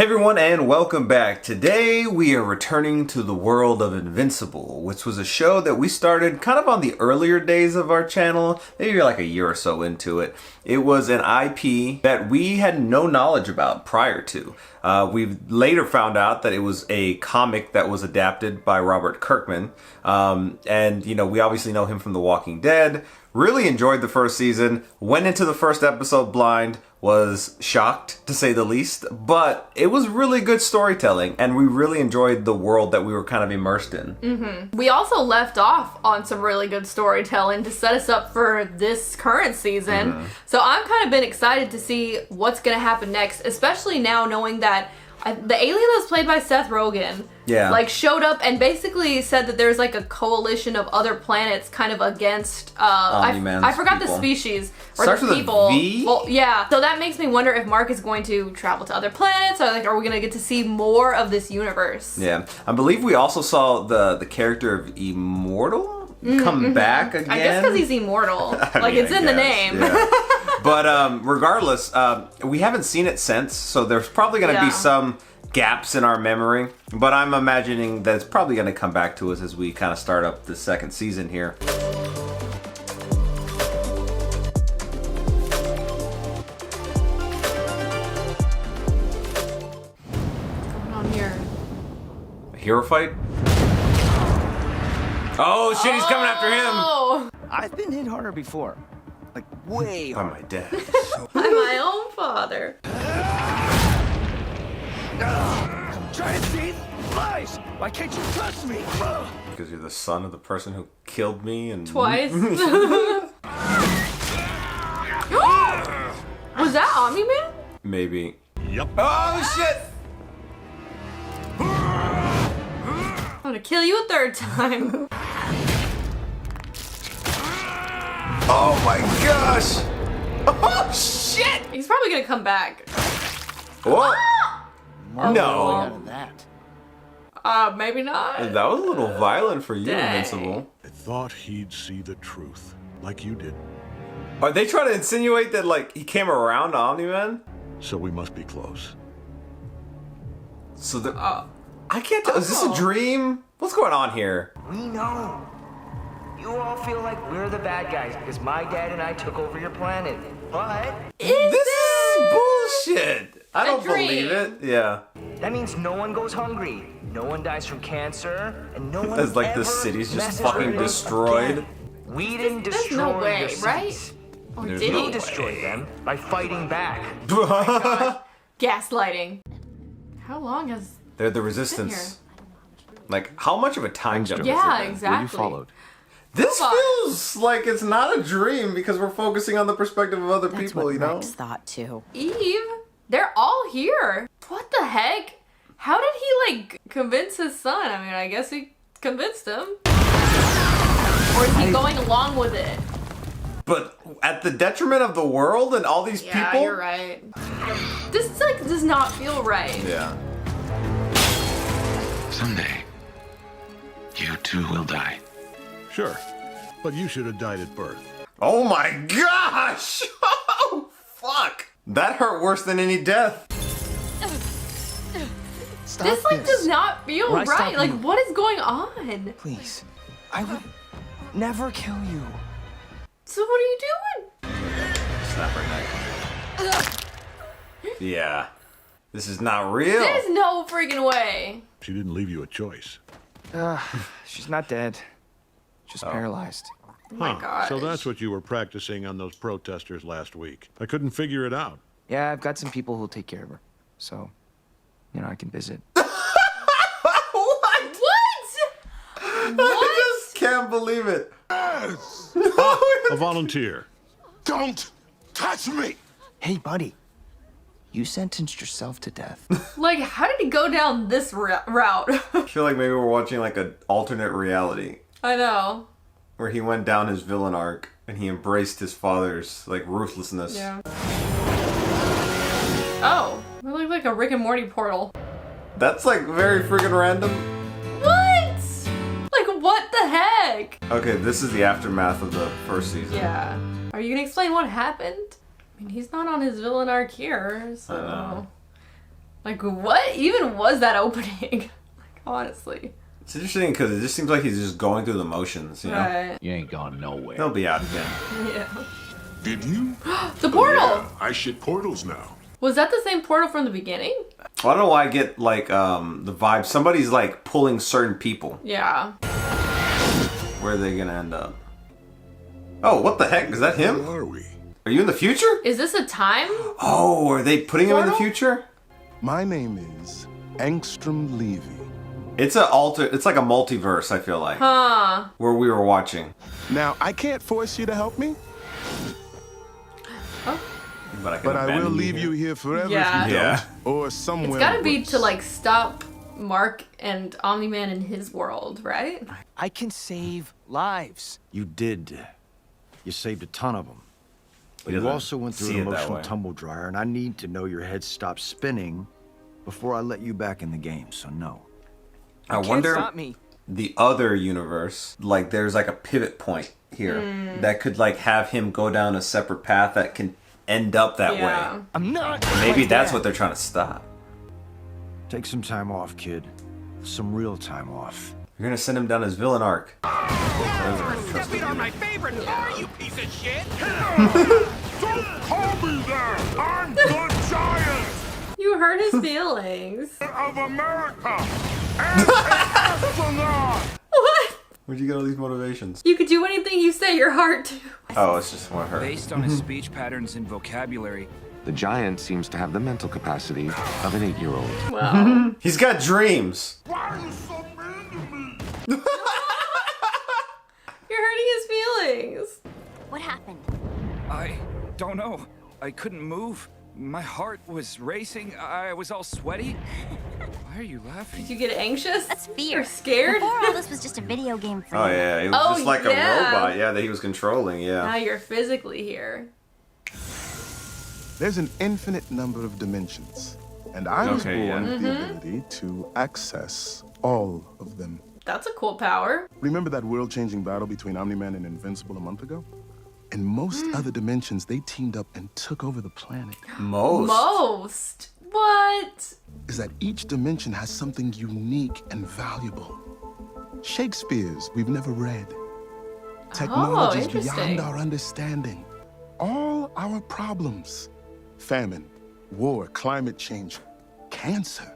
Hey everyone, and welcome back. Today we are returning to the world of Invincible, which was a show that we started kind of on the earlier days of our channel, maybe like a year or so into it. It was an IP that we had no knowledge about prior to. We later found out that it was a comic that was adapted by Robert Kirkman. And, you know, we obviously know him from The Walking Dead. Really enjoyed the first season, went into the first episode blind, was shocked to say the least, but it was really good storytelling and we really enjoyed the world that we were kind of immersed in. We also left off on some really good storytelling to set us up for this current season. So I've kind of been excited to see what's going to happen next, especially now knowing that the alien that was played by Seth Rogen showed up and basically said that there's like a coalition of other planets kind of against I forgot people. the species or Starts the with a people. V? Well, yeah. So that makes me wonder if Mark is going to travel to other planets, or like are we going to get to see more of this universe? Yeah. I believe we also saw the character of Immortal come back again. I guess because he's immortal. It's in the name. Yeah. But regardless, we haven't seen it since, so there's probably going to be some gaps in our memory. But I'm imagining that it's probably going to come back to us as we kind of start up the second season here. What's going on here? A hero fight? Oh shit, he's coming after him! Oh, I've been hit harder before. Like, way By harder. my dad. by my own father. Try to see lies. Why can't you trust me? Because you're the son of the person who killed me and... Twice. Was that Omni-Man? Maybe. Yep. Oh shit! I'm gonna kill you a third time. Oh my gosh! Oh shit! He's probably gonna come back. What? Out No. of that. Maybe not. That was a little violent for you, Dang. Invincible. I thought he'd see the truth, like you did. Are they trying to insinuate that, like, he came around Omni-Man? So we must be close. So the... I can't tell. Is this a dream? What's going on here? We know. You all feel like we're the bad guys because my dad and I took over your planet. But This is bullshit. I don't dream? believe it. Yeah. that means no one goes hungry, no one dies from cancer, and no one It's like the ever city's just messes fucking with us destroyed. again. We didn't There's destroy no way, your right? cities. Or There's did no he? You destroyed them by fighting back. Gaslighting. How long has... They're the resistance. Like, how much of a time jump Yeah, has it been? exactly. You followed. This Robot. feels like it's not a dream because we're focusing on the perspective of other That's people, what you know? Rex thought too. Eve? They're all here. What the heck? How did he, like, convince his son? I mean, I guess he convinced him. Or is he going along with it? But at the detriment of the world and all these Yeah, people? you're right. This, like, does not feel right. Yeah. Someday, you too will die. Sure, but you should have died at birth. Oh my gosh! Oh, fuck! That hurt worse than any death. Stop This, like, does not feel Or I stop right. Like, you. what is going on? Please. I would never kill you. So what are you doing? Snapper knife. Yeah. This is not real. There's no freaking way. She didn't leave you a choice. She's not dead. Just paralyzed. Oh my gosh. So that's what you were practicing on those protesters last week. I couldn't figure it out. Yeah, I've got some people who'll take care of her. So, you know, I can visit. What? What? I just can't believe it. A volunteer. Don't touch me! Hey, buddy. You sentenced yourself to death. Like, how did he go down this route? I feel like maybe we're watching like an alternate reality I know. where he went down his villain arc and he embraced his father's like ruthlessness. Yeah. Oh, it looked like a Rick and Morty portal. That's like very freaking random. What? Like, what the heck? Okay, this is the aftermath of the first season. Yeah. Are you gonna explain what happened? I mean, he's not on his villain arc here, so... I know. Like, what even was that opening? Like, honestly. It's interesting because it just seems like he's just going through the motions, you know? Right. You ain't going nowhere. He'll be out again. Yeah. Did you? The portal! Yeah, I shit portals now. Was that the same portal from the beginning? Well, I don't know why I get, like, the vibe. Somebody's, like, pulling certain people. Yeah. Where are they gonna end up? Oh, what the heck? Is that him? Where are we? Are you in the future? Is this a time? Oh, are they putting him in the Portal? future? My name is Angstrom Levy. It's like a multiverse, I feel like. Huh. Where we were watching. Now, I can't force you to help me, But I, can but I will abandon leave you here forever Yeah. if you Yeah. don't. Or somewhere. It's gotta be worse. to, like, stop Mark and Omni-Man in his world, right? I can save lives. You did. You saved a ton of them. But He you doesn't also went through see an it that emotional way. tumble dryer, and I need to know your head stopped spinning before I let you back in the game, so no. I Can't wonder stop me. the other universe, like there's like a pivot point here that could like have him go down a separate path that can end up that Yeah. way. I'm not. Maybe like that's that. what they're trying to stop. Take some time off, kid. Some real time off. You're gonna send him down his villain arc. Stepping on my favorite car, you piece of shit! Don't call me that! I'm the giant You hurt his feelings. of America! And an astronaut! What? Where'd you get all these motivations? You could do anything you set your heart to. Oh, it's just one of her. Based on his speech patterns and vocabulary, The giant seems to have the mental capacity of an 8-year-old. Wow. He's got dreams. Why are you so mean to me? You're hurting his feelings. What happened? I don't know. I couldn't move. My heart was racing. I was all sweaty. Why are you laughing? Did you get anxious? That's fear. Or scared? Before all this was just a video game for Oh you. yeah, it was Oh, just like yeah. a robot, yeah, that he was controlling, Now yeah. you're physically here. There's an infinite number of dimensions, and I was Okay, born yeah. with the ability to access all of them. That's a cool power. Remember that world-changing battle between Omni-Man and Invincible a month ago? In most other dimensions, they teamed up and took over the planet. Most. What? Is that each dimension has something unique and valuable. Shakespeare's we've never read. Technologies interesting. beyond our understanding. All our problems, famine, war, climate change, cancer,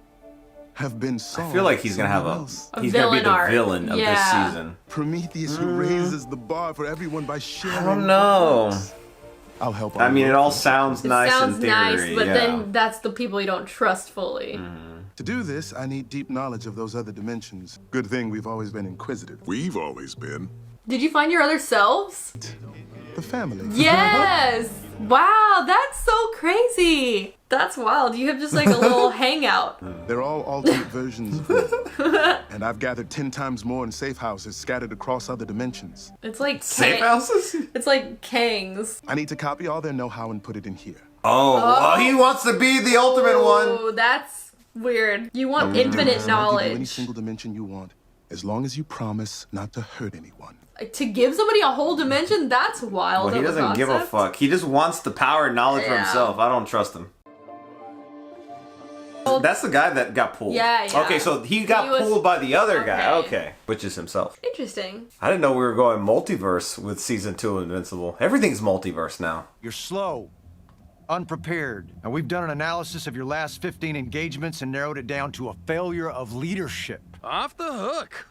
have been solved. I feel like he's gonna have somewhere a else. A he's gonna be villain the arc. villain of this Yeah. season. Prometheus who raises the bar for everyone by sharing. I don't know. I'll help. I mean, it all sounds It nice sounds in theory, nice, but yeah. then that's the people you don't trust fully. To do this, I need deep knowledge of those other dimensions. Good thing we've always been inquisitive. We've always been. Did you find your other selves? The family. Yes! Wow, that's so crazy. That's wild. You have just like a little hangout. They're all alternate versions of me. And I've gathered 10 times more in safe houses scattered across other dimensions. It's like Safe Kang- houses? It's like Kangs. I need to copy all their know-how and put it in here. Oh, well, he wants to be the ultimate one. Oh, that's weird. You want Do infinite this, and I'll give you any knowledge. single dimension you want, as long as you promise not to hurt anyone. To give somebody a whole dimension, that's wild. Well, he of doesn't give a concept. fuck. He just wants the power and knowledge for Yeah. himself. I don't trust him. That's the guy that got pulled. Yeah, yeah. Okay, so he got He was- pulled by the other guy. Okay. Okay. Which is himself. Interesting. I didn't know we were going multiverse with season 2 of Invincible. Everything's multiverse now. You're slow, unprepared. And we've done an analysis of your last 15 engagements and narrowed it down to a failure of leadership. Off the hook.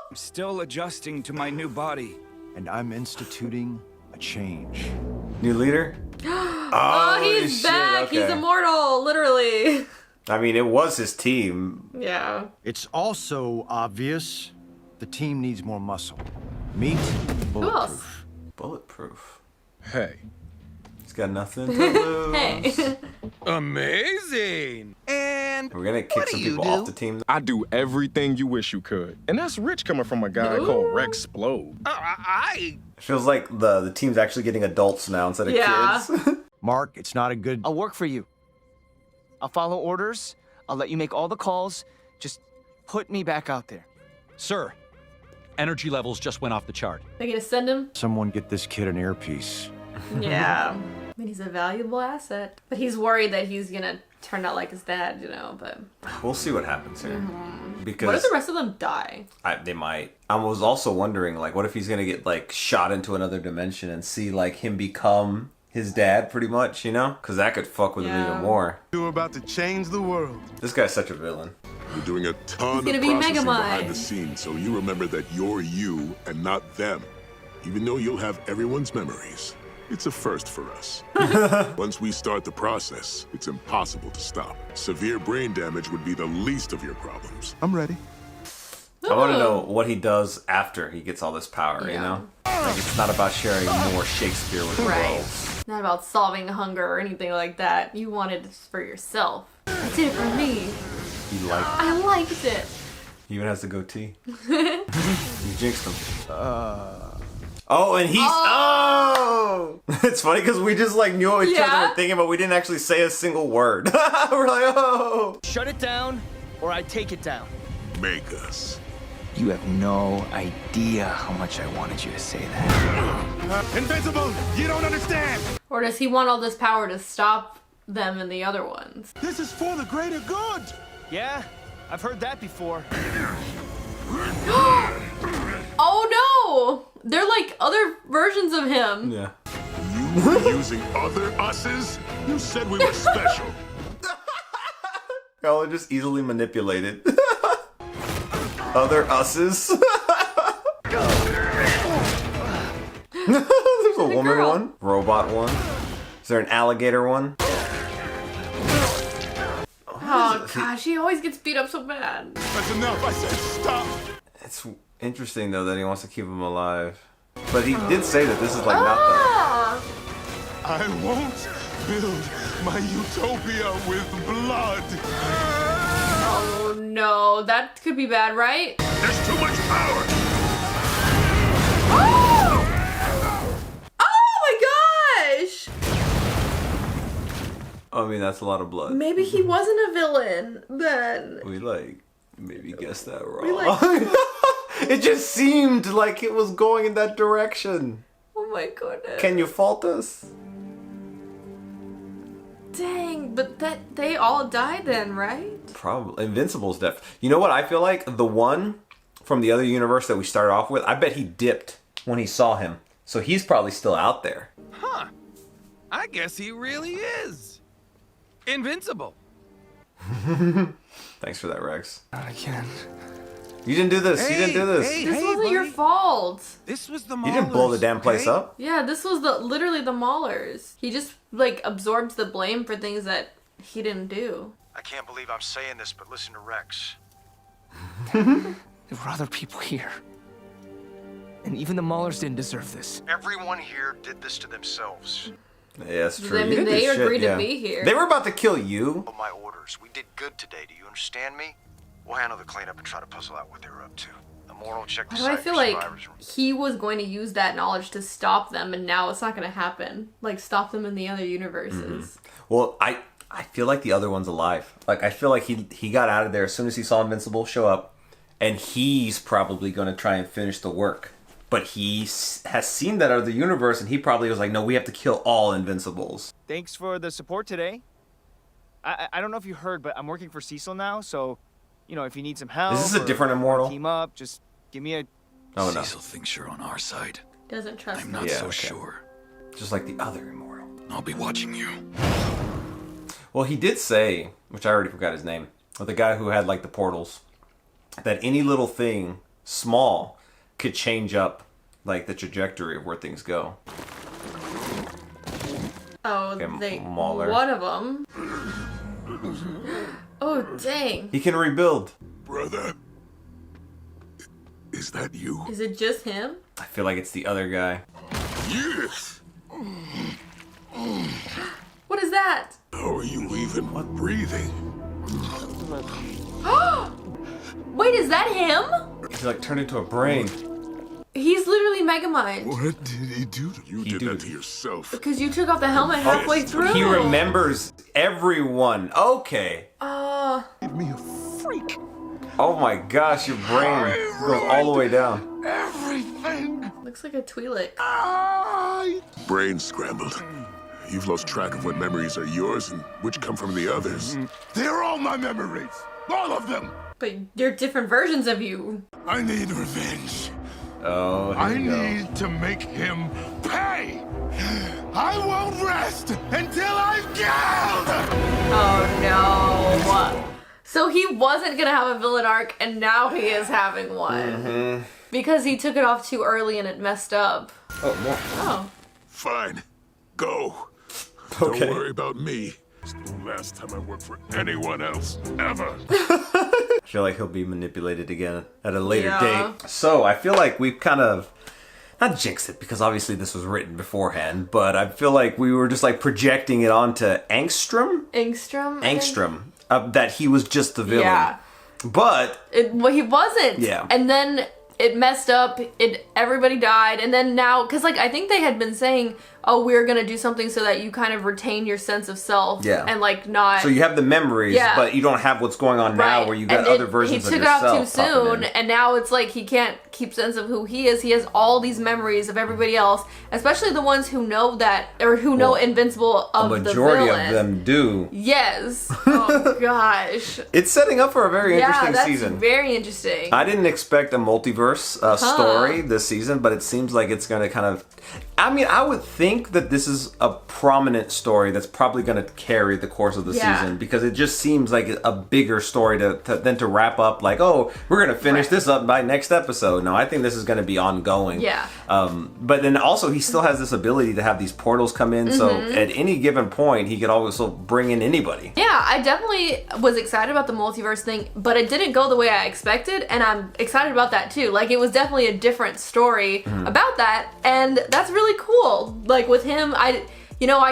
I'm still adjusting to my new body. And I'm instituting a change. New leader? Oh, he's shit, back. okay. He's immortal, literally. I mean, it was his team. Yeah. It's also obvious the team needs more muscle. Meat, Who else? bulletproof. Bulletproof. Hey. He's got nothing to lose. Hey. Amazing. And We're gonna kick some people off the team. I do everything you wish you could. And that's rich coming from a guy called Rex Splode. I It feels like the team's actually getting adults now instead of Yeah. kids. Mark, it's not a good... I'll work for you. I'll follow orders. I'll let you make all the calls. Just put me back out there. Sir, energy levels just went off the chart. They gonna send him? Someone get this kid an earpiece. Yeah. I mean, he's a valuable asset. But he's worried that he's gonna turn out like his dad, you know, but... We'll see what happens here. Because what if the rest of them die? they might. I was also wondering, like, what if he's gonna get, like, shot into another dimension and see, like, him become his dad, pretty much, you know? Because that could fuck with him even more. You're about to change the world. This guy's such a villain. You're doing a ton of He's gonna be processing Megamind. behind the scenes, so you remember that you're you and not them. Even though you'll have everyone's memories. It's a first for us. Once we start the process, it's impossible to stop. Severe brain damage would be the least of your problems. I'm ready. I want to know what he does after he gets all this power, you know? Like, it's not about sharing more Shakespeare with the world. Not about solving hunger or anything like that. You wanted this for yourself. I did it for me. You like it. I liked it. He even has the goatee. You jinxed him. Oh, and he's... Oh! It's funny because we just, like, knew what each other were thinking, but we didn't actually say a single word. We're like, oh! Shut it down, or I take it down. Make us. You have no idea how much I wanted you to say that. Invincible! You don't understand! Or does he want all this power to stop them and the other ones? This is for the greater good! Yeah, I've heard that before. Oh no! They're like other versions of him. Yeah. You were using other us's? You said we were special. Y'all are just easily manipulated. Other us's. There's a woman one, robot one. Is there an alligator one? Oh gosh, he always gets beat up so bad. That's enough, I said stop! It's interesting though that he wants to keep him alive. But he did say that this is like not the... I won't build my utopia with blood! Oh no, that could be bad, right? There's too much power! Oh my gosh! I mean, that's a lot of blood. Maybe he wasn't a villain then. We like maybe guessed that wrong. It just seemed like it was going in that direction. Oh my goodness. Can you fault us? Dang, but that they all died then, right? Probably. Invincible's death. You know what I feel like? The one from the other universe that we started off with, I bet he dipped when he saw him. So he's probably still out there. Huh. I guess he really is. Invincible. Thanks for that, Rex. Not again. You didn't do this. You didn't do this. This wasn't your fault. This was the You didn't blow the damn place up. Yeah, this was literally the Maulers. He just like absorbed the blame for things that he didn't do. I can't believe I'm saying this, but listen to Rex. There were other people here. And even the Maulers didn't deserve this. Everyone here did this to themselves. Yeah, that's true. I mean, they agreed to be here. They were about to kill you. My orders. We did good today. Do you understand me? We'll handle the cleanup and try to puzzle out what they were up to. The moral check the Why do I site feel for like survivors. he was going to use that knowledge to stop them, and now it's not going to happen? Like, stop them in the other universes. Well, I feel like the other one's alive. Like, I feel like he got out of there as soon as he saw Invincible show up, and he's probably going to try and finish the work. But he has seen that other universe, and he probably was like, no, we have to kill all Invincibles. Thanks for the support today. I don't know if you heard, but I'm working for Cecil now, so, you know, if you need some help... Is this a different Immortal? Team up, just give me a... Oh, no. Cecil thinks you're on our side. Doesn't trust I'm him. not so sure. Just like the other Immortal. I'll be watching you. Well, he did say, which I already forgot his name, but the guy who had, like, the portals, that any little thing, small, could change up, like, the trajectory of where things go. Oh, Okay, Mauler. one of them. Oh, dang. He can rebuild. Brother, is that you? Is it just him? I feel like it's the other guy. Yes. What is that? How are you even breathing? Wait, is that him? He's like turned into a brain. He's literally Megamind. What did he do to you? You did that to yourself. Because you took off the helmet halfway through. He remembers everyone. Okay. Made me a freak. Oh my gosh, your brain goes all the way down. Everything. Looks like a Twi'lek. Brain scrambled. You've lost track of what memories are yours and which come from the others. They're all my memories. All of them. But you're different versions of you. I need revenge. Oh, I need to make him pay. I won't rest until I've killed. Oh no. So he wasn't gonna have a villain arc, and now he is having one. Because he took it off too early and it messed up. Oh, no. Oh. Fine. Go. Okay. Don't worry about me. It's the last time I work for anyone else, ever. I feel like he'll be manipulated again at a later Yeah. date. So I feel like we've kind of, not jinxed it, because obviously this was written beforehand, but I feel like we were just like projecting it onto Angstrom? Angstrom? That he was just the villain. Yeah. But Well, he wasn't. Yeah. And then it messed up. Everybody died. And then now, because like I think they had been saying, oh, we're gonna do something so that you kind of retain your sense of self. Yeah. And like not. so you have the memories, Yeah. but you don't have what's going on now Right. where you got And other versions of He took yourself. it off too popping soon, in. and now it's like he can't keep sense of who he is. He has all these memories of everybody else, especially the ones who know that, or who know Invincible A of the majority villain. of them do. Yes. Oh gosh. It's setting up for a very interesting Yeah, that's season. very interesting. I didn't expect a multiverse story this season, but it seems like it's going to kind of... I mean, I would think that this is a prominent story that's probably going to carry the course of the season, because it just seems like a bigger story than to wrap up like, oh, we're going to finish this up by next episode. No, I think this is going to be ongoing. Yeah. But then also he still has this ability to have these portals come in, so at any given point he could also bring in anybody. Yeah, I definitely was excited about the multiverse thing, but it didn't go the way I expected, and I'm excited about that too. Like, it was definitely a different story about that, and that's really cool. Like, with him, I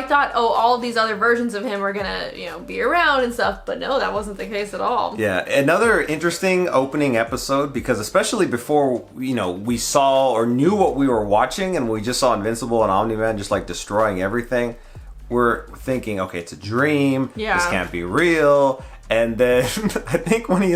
thought, oh, all of these other versions of him are gonna, be around and stuff, but no, that wasn't the case at all. Yeah, another interesting opening episode, because especially before, we saw or knew what we were watching, and we just saw Invincible and Omni-Man just like destroying everything, we're thinking, okay, it's a dream, this can't be real, and then I think when he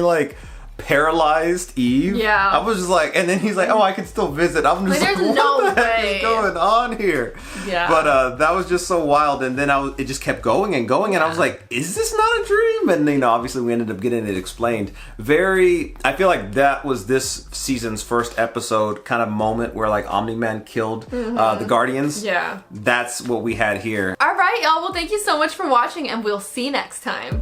paralyzed Eve, I was just like, and then he's like, oh, I can still visit. I'm just like, there's what no the heck way is going on here? Yeah. But that was just so wild, and then it just kept going and going, and I was like, is this not a dream? And obviously we ended up getting it explained. I feel like that was this season's first episode kind of moment where like Omni-Man killed the Guardians. Yeah. That's what we had here. All right, y'all. Well, thank you so much for watching, and we'll see you next time.